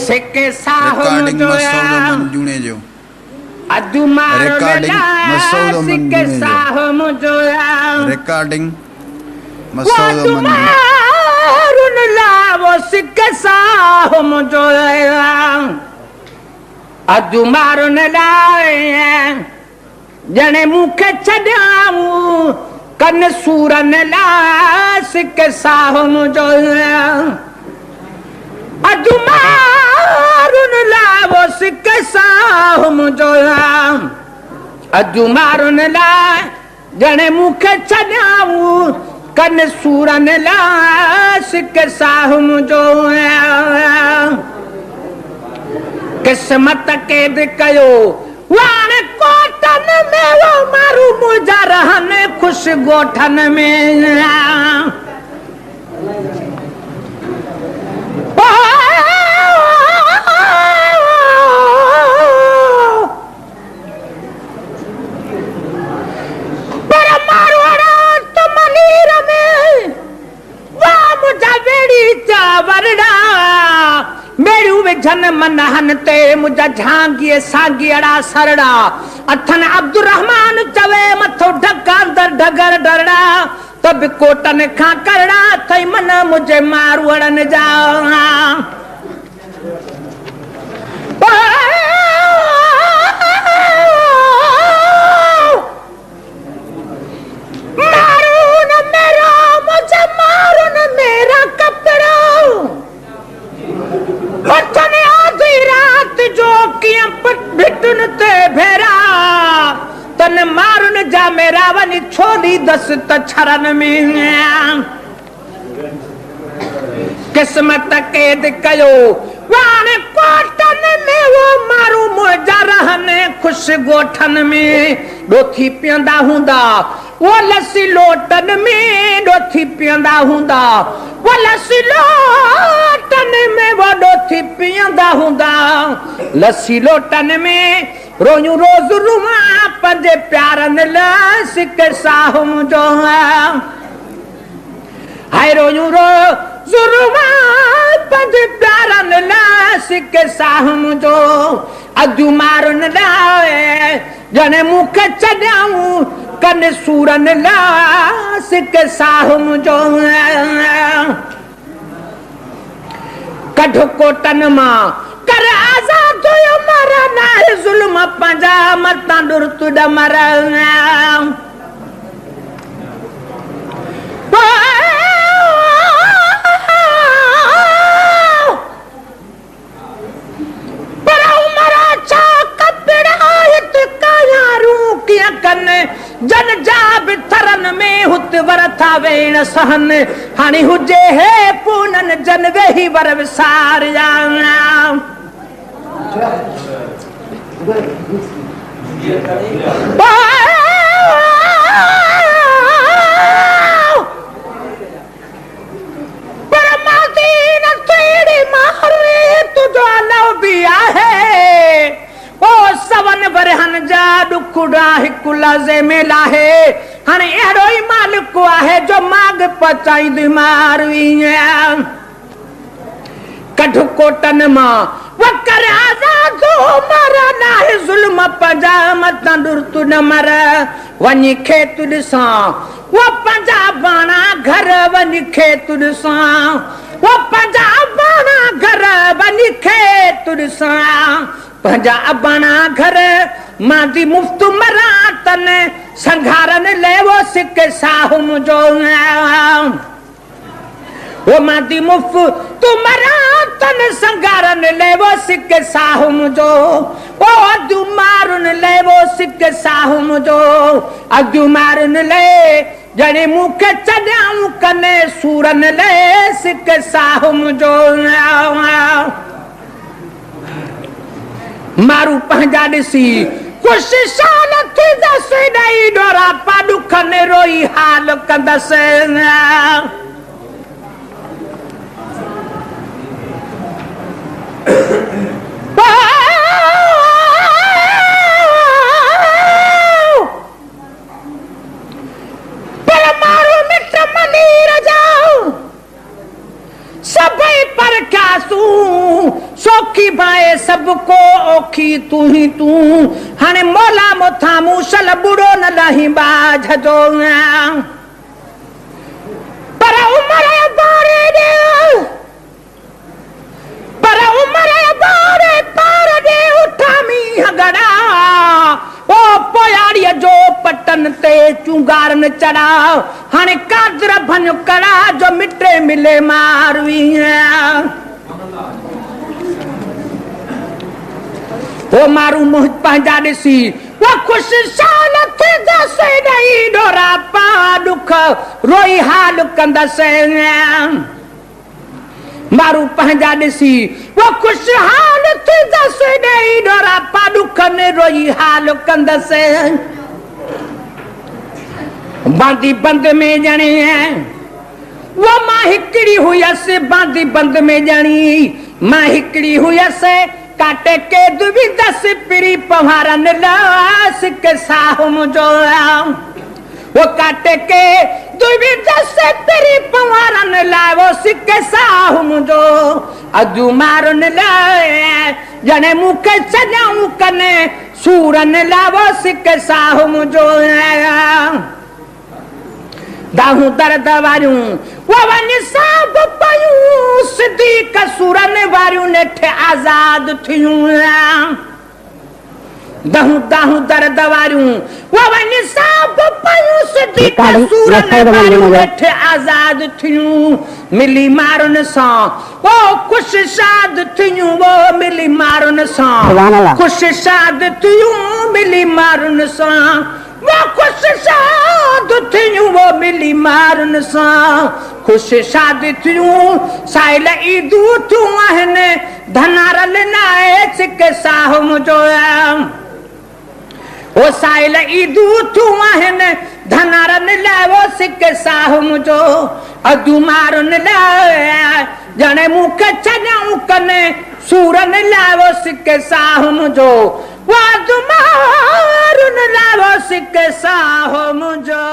सिके साहो जोया जुने जो अदु मारो सिके साहो जोया रिकॉर्डिंग मसौदो मारून लावो सिके साहो जोया अदु मारून लाए जने मुखे छड्याऊं कन सूरन ला सिके साहो जोया अदु मारून लावो सिके साहो जोया अदु मारून ला जने मुखे छड्याऊं कन सूरन ला सिके साहो जोया किस्मत कैद कयो वाण कोटन में वो मारू मुझा रहने खुश गोठन में पर मारवाड़ा तो मनीर में वाह मुझा बेड़ी चावरड़ा मेरू विझन मनहन ते मुझा झांगिए सागियड़ा सरड़ा अथन अब्दुर्रहमान चवे मथो ढका अंदर ढगर डरड़ा तब कोटन खां करड़ा थई मन मुझे मारवड़न जा मारून मेरा मुझे मारून मेरा कपड़ा अथने आधी रात जो किया भिटन ते भेरा तन मारून जा मेरा वनी छोड़ी दस तछरन में किस्मत कैद कयो वाण कोटन में वो मारू मोजा रहने खुश गोठन में डोथी पियंदा हुंदा वो लस्सी लोटन में डोथी पियंदा हुंदा वो लस्सी लोटन में वो डोथी पियंदा हुंदा लस्सी लोटन में रोयू रोज रुमा पंजे प्यारन लस के साहुम जो हाय रोयू रोज रुमा पंजे प्यारन लस के साहुम जो अदु मारन लाए जने मुख छड्याऊं कन सूरन लास के साहुम जो कढ कोटन मां कर आजाद यो मरा ना जुल्म पंजा मता दुरत डमरा जन जाब थरन में हुत वरथा वेण सहन हानी हुजे है पूनन जन वेही वर विसार परमादीन तेरी मारे तुझो लव भी आहे ओ सवन बरहन जा दुखड़ा हिकुला जे मेला है हने एड़ो ही मालिक आहे जो माग पचाई दिमारवी कढ कोटन मां वकर आजाद मरा ना जुल्म पजा मत दुरत न मर वनी खेत दिसा वो पंजा बाणा घर वनी खेत दिसा वो पंजा बाणा घर वनी खेत दिसा पंजा बाणा घर मादी मुफ्त मरा तन संघारन ले वो सिक साहुम जो वो मादी मुफ्त तुम्हारा तन संघारन ले वो सिक साहुम जो ओ अदु मारून ले वो सिक साहुम जो अदु मारून ले जने मुख चढ़ाऊं कने सूरन ले सिक साहुम जो मारू पंजा दिसी कुछ साल थी दस नहीं डोरा पादुख ने रोई हाल कंदस पर मारू मिट मनी रजाओ सभई पर कासू सोखी बाए सबको ओखी तू ही तू हाणे मोला मोथा मूसल बुढ़ो न लही बाझ जो पर उमर बारे दे पर उमर बारे पार दे उठामी हगड़ा ओ पोयाड़ीअ जो पटन ते चुंगारन चढ़ा हाणे कादर भन कड़ा जो मिटे मिले मारवी ओ मारू मुंह पंहिंजा ॾिसी वो खुश साल थी दसे नहीं डोरा पा दुख रोई हाल कंदसे मारू पंहिंजा ॾिसी वो खुश हाल थी दसे नहीं डोरा पा दुख ने रोई हाल कंदसे बांदी बंद में ॼणी वो मां हिकिड़ी हुयसि बांदी बंद में ॼणी मां हिकिड़ी हुयसि काटे के दुबी दस पिरी पवारन लास के साहुम जो वो काटे के दुबी दस पिरी पवारन लावो सिके साहुम जो अदु मारन लाए जने मुके चजाऊ कने सूरन लावो सिके साहुम जो दाहू दर्द वारियूं वो वन साब पयूं सिद्दीक़ सूरन वारियूं नेठे आजाद थियूं दाहू दाहू दर्द वारियूं वो वन साब पयूं सिद्दीक़ सूरन वारियूं नेठे आजाद थियूं मिली मारुन सां वो खुश शाद थियूं वो मिली मारुन सां खुश शाद थियूं मिली मारुन सां वो खुश शाद थियूं वो मिली मारुन सां खुश शाद थियूं साइल ईदू थियूं आहिनि धनारल नाए सिके साहुम जो ओ साइल ईदू थियूं आहिनि धनारल लाइ वो सिके साहुम जो अदू मारुन लाइ ॼणे मूंखे छॾियऊं कने सूरन लाइ वो सिके साहुम जो वाद मारुन लाइ वो सिके साहुम जो